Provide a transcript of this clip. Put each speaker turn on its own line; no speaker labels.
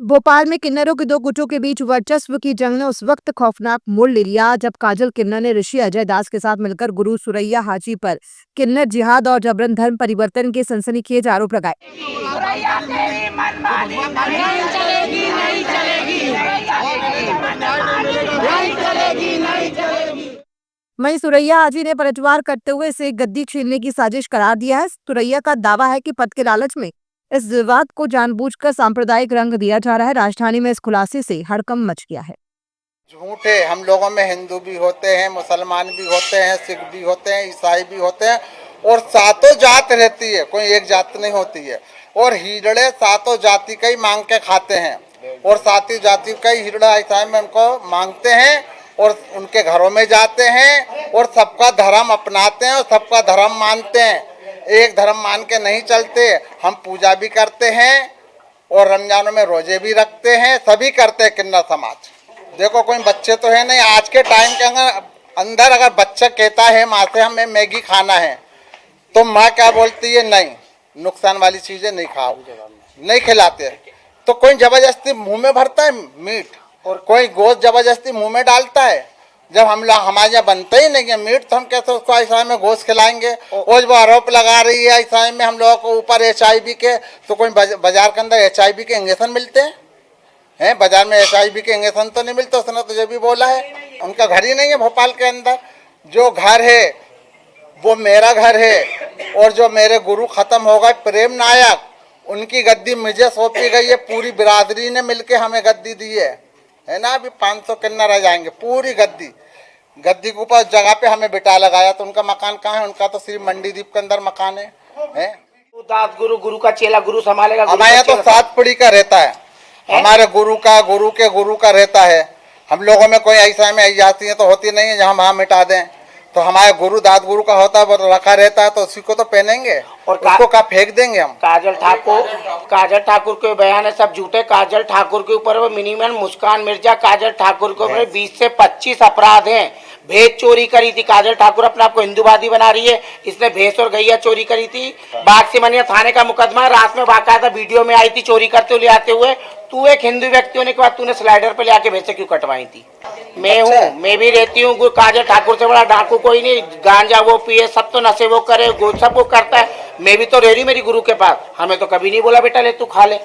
भोपाल में किन्नरों के दो गुटों के बीच वर्चस्व की जंग ने उस वक्त खौफनाक मोड़ ले लिया जब काजल किन्नर ने ऋषि अजय दास के साथ मिलकर गुरु सुरैया हाजी पर किन्नर जिहाद और जबरन धर्म परिवर्तन के सनसनीखेज आरोप लगाए।
सुरैया तेरी मनमानी नहीं चलेगी, नहीं चलेगी, नहीं चलेगी, नहीं चलेगी।
वहीं सुरैया हाजी ने पलटवार करते हुए इसे गद्दी छीनने की साजिश करार दिया है। सुरैया का दावा है कि पद के लालच में इस विवाद को जानबूझकर सांप्रदायिक रंग दिया जा रहा है। राजधानी में इस खुलासे से हड़कंप मच गया है।
झूठ है। हम लोगों में हिंदू भी होते हैं, मुसलमान भी होते हैं, सिख भी होते हैं, ईसाई भी होते हैं और सातों जात रहती है, कोई एक जात नहीं होती है। और हिजड़े सातों जाति का ही मांग के खाते हैं और सातों जाति का ही हिजड़ा ईसाई में उनको मांगते हैं और उनके घरों में जाते हैं और सबका धर्म अपनाते हैं और सबका धर्म मानते हैं। एक धर्म मान के नहीं चलते। हम पूजा भी करते हैं और रमजानों में रोजे भी रखते हैं, सभी करते हैं किन्नर समाज। देखो कोई बच्चे तो है नहीं। आज के टाइम के अंदर अगर बच्चा कहता है माँ से हमें मैगी खाना है तो माँ क्या बोलती है, नहीं, नुकसान वाली चीजें नहीं खाओ, नहीं खिलाते। तो कोई जबरदस्ती मुंह में भरता है मीट और कोई गोश्त जबरदस्ती मुंह में डालता है। जब हम लोग हमारे यहाँ बनता ही नहीं है मीट तो हम कैसे उसको ईसाई में गोश्त खिलाएंगे। और वो आरोप लगा रही है ईसाई में हम लोगों को ऊपर HIV के, तो कोई बाजार के अंदर HIV के इंजेक्शन मिलते हैं? बाजार में HIV के इंजेक्शन तो नहीं मिलते। उसने तो ये भी बोला है। उनका घर ही नहीं है भोपाल के अंदर। जो घर है वो मेरा घर है और जो मेरे गुरु खत्म हो गए प्रेम नायक, उनकी गद्दी मुझे सौंपी गई है। पूरी बिरादरी ने मिलके हमें गद्दी दी है ना। अभी 500 किन्नर रह जाएंगे। पूरी गद्दी के ऊपर जगह पे हमें बिठा लगाया। तो उनका मकान कहाँ है? उनका तो सिर्फ मंडी द्वीप के अंदर मकान है?
दास गुरु, गुरु का चेला गुरु संभालेगा।
हमारे यहाँ तो 7 पीढ़ी का रहता है। हमारे गुरु का, गुरु के गुरु का रहता है। हम लोगों में कोई ऐसा में जाती है तो होती नहीं है जहाँ वहाँ मिटा दें। तो हमारे गुरु दाद गुरु का होता है वो रखा रहता है तो उसी को तो पहनेंगे और उसको का फेंक देंगे हम।
काजल ठाकुर के बयान है सब झूठे। काजल ठाकुर के ऊपर वो मिनिमम मुस्कान मिर्जा, काजल ठाकुर के ऊपर 20 से 25 अपराध हैं। भैंस चोरी करी थी। काजल ठाकुर अपने आप को हिंदूवादी बना रही है। इसने भैंस और गैया चोरी करी थी। बाग सिमनिया थाने का मुकदमा, रात में बाकायदा वीडियो में आई थी चोरी करते हुए ले आते हुए। तू एक हिंदू व्यक्ति होने के बाद तूने स्लाइडर पे ले आके भैंसे क्यों कटवाई थी? मैं हूँ, मैं भी रहती हूँ। काजल ठाकुर से बड़ा डाकू कोई नहीं। गांजा वो पिए, सब तो नशे वो करे, सब वो करता है। मैं भी तो रह रही मेरी गुरु के पास। हमें तो कभी नहीं बोला बेटा ले तू खा ले।